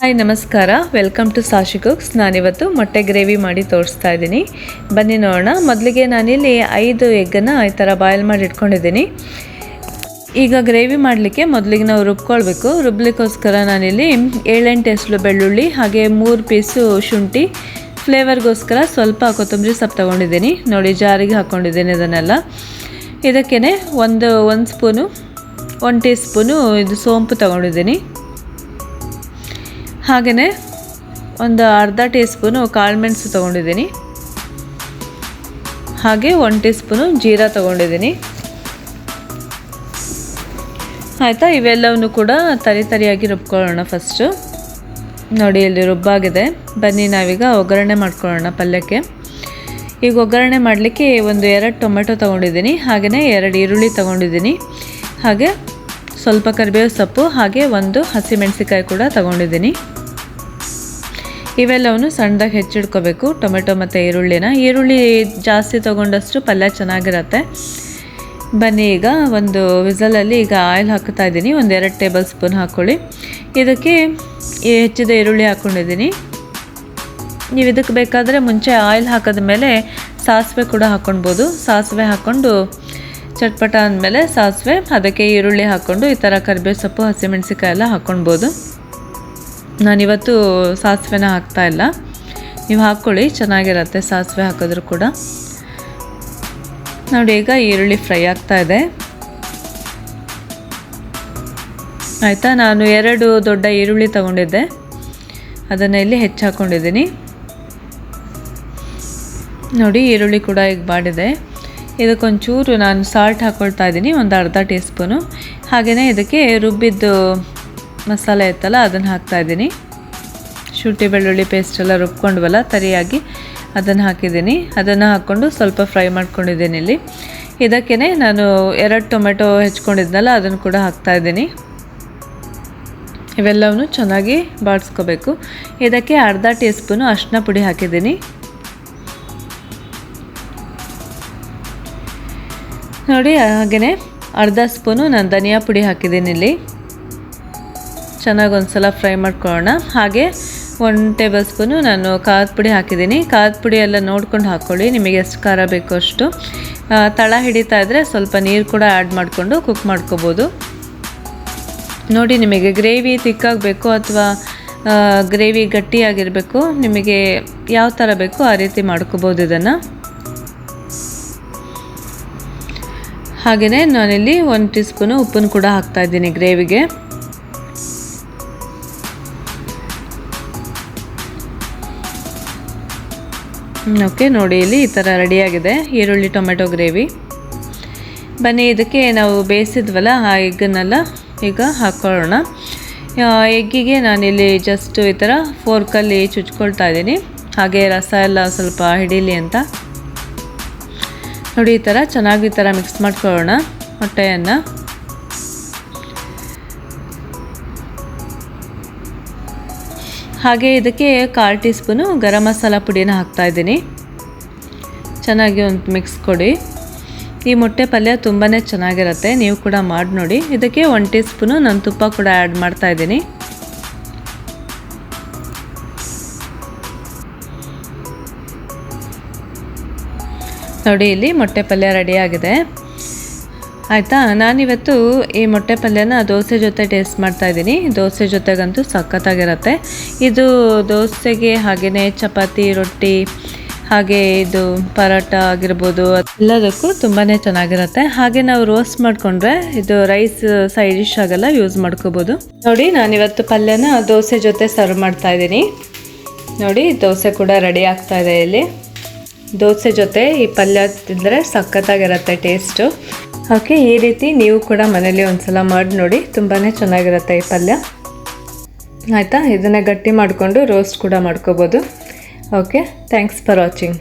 Hi ನಮಸ್ಕಾರ, welcome to ಸಾಶಿ cooks. ನಾನಿವತ್ತು ಮೊಟ್ಟೆ ಗ್ರೇವಿ ಮಾಡಿ ತೋರಿಸ್ತಾ ಇದ್ದೀನಿ. ಬನ್ನಿ ನೋಡೋಣ. ಮೊದಲಿಗೆ ನಾನಿಲ್ಲಿ 5 ಎಗ್ಗನ್ನು ಈ ಥರ ಬಾಯ್ಲ್ ಮಾಡಿ ಇಟ್ಕೊಂಡಿದ್ದೀನಿ. ಈಗ ಗ್ರೇವಿ ಮಾಡಲಿಕ್ಕೆ ಮೊದಲಿಗೆ ನಾವು ರುಬ್ಕೊಳ್ಬೇಕು. ರುಬ್ಲಿಕ್ಕೋಸ್ಕರ ನಾನಿಲ್ಲಿ 7-8 ಎಸಳು ಬೆಳ್ಳುಳ್ಳಿ, ಹಾಗೆ 3 ಪೀಸು ಶುಂಠಿ, ಫ್ಲೇವರ್ಗೋಸ್ಕರ ಸ್ವಲ್ಪ ಕೊತ್ತಂಬರಿ ಸೊಪ್ಪು ತೊಗೊಂಡಿದ್ದೀನಿ. ನೋಡಿ, ಜಾರಿಗೆ ಹಾಕ್ಕೊಂಡಿದ್ದೀನಿ ಇದನ್ನೆಲ್ಲ. ಇದಕ್ಕೇ ಒಂದು ಸ್ಪೂನು 1 ಟೀ ಸ್ಪೂನು ಇದು ಸೋಂಪು ತೊಗೊಂಡಿದ್ದೀನಿ. ಹಾಗೆಯೇ ಒಂದು ಅರ್ಧ ಟೀ ಸ್ಪೂನು ಕಾಳುಮೆಣಸು ತೊಗೊಂಡಿದ್ದೀನಿ. ಹಾಗೆ 1 ಟೀ ಸ್ಪೂನು ಜೀರಾ ತೊಗೊಂಡಿದ್ದೀನಿ. ಆಯಿತಾ, ಇವೆಲ್ಲವನ್ನು ಕೂಡ ತರಿಯಾಗಿ ರುಬ್ಕೊಳ್ಳೋಣ. ಫಸ್ಟು ನೋಡಿ, ಇಲ್ಲಿ ರುಬ್ಬಾಗಿದೆ. ಬನ್ನಿ ನಾವೀಗ ಒಗ್ಗರಣೆ ಮಾಡ್ಕೊಳ್ಳೋಣ ಪಲ್ಯಕ್ಕೆ. ಈಗ ಒಗ್ಗರಣೆ ಮಾಡಲಿಕ್ಕೆ 2 ಟೊಮೆಟೊ ತೊಗೊಂಡಿದ್ದೀನಿ. ಹಾಗೆಯೇ 2 ಈರುಳ್ಳಿ ತೊಗೊಂಡಿದ್ದೀನಿ. ಹಾಗೆ ಸ್ವಲ್ಪ ಕರಿಬೇವು ಸೊಪ್ಪು, ಹಾಗೆ 1 ಹಸಿಮೆಣಸಿಕಾಯಿ ಕೂಡ ತೊಗೊಂಡಿದ್ದೀನಿ. ಇವೆಲ್ಲವನ್ನು ಸಣ್ಣದಾಗಿ ಹೆಚ್ಚಿಡ್ಕೋಬೇಕು, ಟೊಮೆಟೊ ಮತ್ತು ಈರುಳ್ಳಿನ. ಈರುಳ್ಳಿ ಜಾಸ್ತಿ ತೊಗೊಂಡಷ್ಟು ಪಲ್ಯ ಚೆನ್ನಾಗಿರುತ್ತೆ. ಬನ್ನಿ, ಈಗ ಒಂದು ವಿಸಲಲ್ಲಿ ಈಗ ಆಯಿಲ್ ಹಾಕ್ತಾ ಇದ್ದೀನಿ. 2 ಟೇಬಲ್ ಸ್ಪೂನ್ ಹಾಕ್ಕೊಳ್ಳಿ. ಇದಕ್ಕೆ ಹೆಚ್ಚಿದ ಈರುಳ್ಳಿ ಹಾಕ್ಕೊಂಡಿದ್ದೀನಿ. ನೀವು ಇದಕ್ಕೆ ಬೇಕಾದರೆ ಮುಂಚೆ ಆಯಿಲ್ ಹಾಕಿದ ಮೇಲೆ ಸಾಸಿವೆ ಕೂಡ ಹಾಕ್ಕೊಳ್ಬೋದು. ಸಾಸಿವೆ ಹಾಕ್ಕೊಂಡು ಚಟ್ಪಟ ಅಂದಮೇಲೆ ಸಾಸಿವೆ, ಅದಕ್ಕೆ ಈರುಳ್ಳಿ ಹಾಕ್ಕೊಂಡು ಈ ಥರ ಕರಿಬೇವು ಸೊಪ್ಪು, ಹಸಿಮೆಣಸಿಕಾಯಿ ಎಲ್ಲ ಹಾಕ್ಕೊಳ್ಬೋದು. ನಾನಿವತ್ತು ಸಾಸಿವೆನ ಹಾಕ್ತಾಯಿಲ್ಲ, ನೀವು ಹಾಕ್ಕೊಳ್ಳಿ, ಚೆನ್ನಾಗಿರುತ್ತೆ ಸಾಸಿವೆ ಹಾಕಿದ್ರು ಕೂಡ. ನೋಡಿ, ಈಗ ಈರುಳ್ಳಿ ಫ್ರೈ ಆಗ್ತಾ ಇದೆ. ಆಯಿತಾ, ನಾನು 2 ದೊಡ್ಡ ಈರುಳ್ಳಿ ತೊಗೊಂಡಿದ್ದೆ, ಅದನ್ನು ಇಲ್ಲಿ ಹೆಚ್ಚು ಹಾಕ್ಕೊಂಡಿದ್ದೀನಿ. ನೋಡಿ, ಈರುಳ್ಳಿ ಕೂಡ ಈಗ ಬಾಡಿದೆ. ಇದಕ್ಕೊಂಚೂರು ನಾನು ಸಾಲ್ಟ್ ಹಾಕ್ಕೊಳ್ತಾ ಇದ್ದೀನಿ, ಒಂದು ಅರ್ಧ ಟೀ ಸ್ಪೂನು. ಹಾಗೆಯೇ ಇದಕ್ಕೆ ರುಬ್ಬಿದ್ದು ಮಸಾಲೆ ಇತ್ತಲ್ಲ, ಅದನ್ನು ಹಾಕ್ತಾಯಿದ್ದೀನಿ. ಶುಂಠಿ ಬೆಳ್ಳುಳ್ಳಿ ಪೇಸ್ಟ್ ಎಲ್ಲ ರುಬ್ಕೊಂಡ್ವಲ್ಲ ತರಿಯಾಗಿ, ಅದನ್ನು ಹಾಕಿದ್ದೀನಿ. ಅದನ್ನು ಹಾಕ್ಕೊಂಡು ಸ್ವಲ್ಪ ಫ್ರೈ ಮಾಡ್ಕೊಂಡಿದ್ದೀನಿ. ಇಲ್ಲಿ ಇದಕ್ಕೇ ನಾನು 2 ಟೊಮೆಟೊ ಹೆಚ್ಕೊಂಡಿದ್ನಲ್ಲ, ಅದನ್ನು ಕೂಡ ಹಾಕ್ತಾಯಿದ್ದೀನಿ. ಇವೆಲ್ಲವನ್ನು ಚೆನ್ನಾಗಿ ಬಾಡಿಸ್ಕೋಬೇಕು. ಇದಕ್ಕೆ ಅರ್ಧ ಟೀ ಸ್ಪೂನು ಅರಿಶಿನ ಪುಡಿ ಹಾಕಿದ್ದೀನಿ. ನೋಡಿ, ಹಾಗೆಯೇ ಅರ್ಧ ಸ್ಪೂನು ನಾನು ಧನಿಯಾ ಪುಡಿ ಹಾಕಿದ್ದೀನಿ. ಇಲ್ಲಿ ಚೆನ್ನಾಗಿ ಒಂದು ಸಲ ಫ್ರೈ ಮಾಡ್ಕೊಳ್ಳೋಣ. ಹಾಗೆ 1 ಟೇಬಲ್ ಸ್ಪೂನು ನಾನು ಖಾರದ ಪುಡಿ ಹಾಕಿದ್ದೀನಿ. ಖಾರದ ಪುಡಿ ಎಲ್ಲ ನೋಡ್ಕೊಂಡು ಹಾಕ್ಕೊಳ್ಳಿ, ನಿಮಗೆ ಎಷ್ಟು ಖಾರ ಬೇಕೋ ಅಷ್ಟು. ತಳ ಹಿಡಿತಾ ಇದ್ದರೆ ಸ್ವಲ್ಪ ನೀರು ಕೂಡ ಆ್ಯಡ್ ಮಾಡಿಕೊಂಡು ಕುಕ್ ಮಾಡ್ಕೋಬೋದು. ನೋಡಿ, ನಿಮಗೆ ಗ್ರೇವಿ ತಿಕ್ಕಾಗಬೇಕು ಅಥವಾ ಗ್ರೇವಿ ಗಟ್ಟಿಯಾಗಿರಬೇಕು, ನಿಮಗೆ ಯಾವ ಥರ ಬೇಕೋ ಆ ರೀತಿ ಮಾಡ್ಕೋಬೋದು ಇದನ್ನು. ಹಾಗೆಯೇ ನಾನಿಲ್ಲಿ 1 ಟೀ ಸ್ಪೂನು ಉಪ್ಪನ್ನು ಕೂಡ ಹಾಕ್ತಾಯಿದ್ದೀನಿ ಗ್ರೇವಿಗೆ. ಓಕೆ, ನೋಡಿ, ಇಲ್ಲಿ ಈ ಥರ ರೆಡಿಯಾಗಿದೆ ಈರುಳ್ಳಿ ಟೊಮೆಟೊ ಗ್ರೇವಿ. ಬನ್ನಿ, ಇದಕ್ಕೆ ನಾವು ಬೇಯಿಸಿದ್ವಲ್ಲ ಆ ಎಗ್ಗನ್ನೆಲ್ಲ ಈಗ ಹಾಕ್ಕೊಳ್ಳೋಣ. ಎಗ್ಗಿಗೆ ನಾನಿಲ್ಲಿ ಜಸ್ಟ್ ಈ ಥರ ಫೋರ್ಕಲ್ಲಿ ಚುಚ್ಕೊಳ್ತಾ ಇದ್ದೀನಿ, ಹಾಗೆ ರಸ ಎಲ್ಲ ಸ್ವಲ್ಪ ಹಿಡೀಲಿ ಅಂತ. ನೋಡಿ, ಈ ಥರ ಚೆನ್ನಾಗಿ ಈ ಥರ ಮಿಕ್ಸ್ ಮಾಡ್ಕೊಳ್ಳೋಣ ಮೊಟ್ಟೆಯನ್ನು. ಹಾಗೆ ಇದಕ್ಕೆ 1/4 ಟೀ ಸ್ಪೂನು ಗರಂ ಮಸಾಲ ಪುಡಿನ ಹಾಕ್ತಾಯಿದ್ದೀನಿ. ಚೆನ್ನಾಗಿ ಒಂದು ಮಿಕ್ಸ್ ಕೊಡಿ. ಈ ಮೊಟ್ಟೆ ಪಲ್ಯ ತುಂಬಾ ಚೆನ್ನಾಗಿರುತ್ತೆ, ನೀವು ಕೂಡ ಮಾಡಿ ನೋಡಿ. ಇದಕ್ಕೆ 1 ಟೀ ಸ್ಪೂನು ನಾನು ತುಪ್ಪ ಕೂಡ ಆ್ಯಡ್ ಮಾಡ್ತಾಯಿದ್ದೀನಿ. ನೋಡಿ, ಇಲ್ಲಿ ಮೊಟ್ಟೆ ಪಲ್ಯ ರೆಡಿಯಾಗಿದೆ. ಆಯಿತಾ, ನಾನಿವತ್ತು ಈ ಮೊಟ್ಟೆ ಪಲ್ಯನ ದೋಸೆ ಜೊತೆ ಟೇಸ್ಟ್ ಮಾಡ್ತಾಯಿದ್ದೀನಿ. ದೋಸೆ ಜೊತೆಗಂತೂ ಸಖತ್ತಾಗಿರುತ್ತೆ ಇದು. ದೋಸೆಗೆ, ಹಾಗೆಯೇ ಚಪಾತಿ, ರೊಟ್ಟಿ, ಹಾಗೆ ಇದು ಪರೋಟ ಆಗಿರ್ಬೋದು, ಎಲ್ಲದಕ್ಕೂ ತುಂಬಾ ಚೆನ್ನಾಗಿರುತ್ತೆ. ಹಾಗೆ ನಾವು ರೋಸ್ಟ್ ಮಾಡಿಕೊಂಡ್ರೆ ಇದು ರೈಸ್ ಸೈಡ್ ಡಿಶ್ ಆಗೆಲ್ಲ ಯೂಸ್ ಮಾಡ್ಕೋಬೋದು. ನೋಡಿ, ನಾನಿವತ್ತು ಪಲ್ಯನ ದೋಸೆ ಜೊತೆ ಸರ್ವ್ ಮಾಡ್ತಾಯಿದ್ದೀನಿ. ನೋಡಿ, ದೋಸೆ ಕೂಡ ರೆಡಿ ಆಗ್ತಾ ಇದೆ. ಇಲ್ಲಿ ದೋಸೆ ಜೊತೆ ಈ ಪಲ್ಯ ತಿಂದರೆ ಸಖತ್ತಾಗಿರುತ್ತೆ ಟೇಸ್ಟು. ಓಕೆ, ಈ ರೀತಿ ನೀವು ಕೂಡ ಮನೇಲಿ ಒಂದ್ಸಲ ಮಾಡಿ ನೋಡಿ, ತುಂಬಾ ಚೆನ್ನಾಗಿರುತ್ತೆ ಈ ಪಲ್ಯ. ಆಯಿತಾ, ಇದನ್ನು ಗಟ್ಟಿ ಮಾಡಿಕೊಂಡು ರೋಸ್ಟ್ ಕೂಡ ಮಾಡ್ಕೋಬೋದು. Okay, thanks for watching.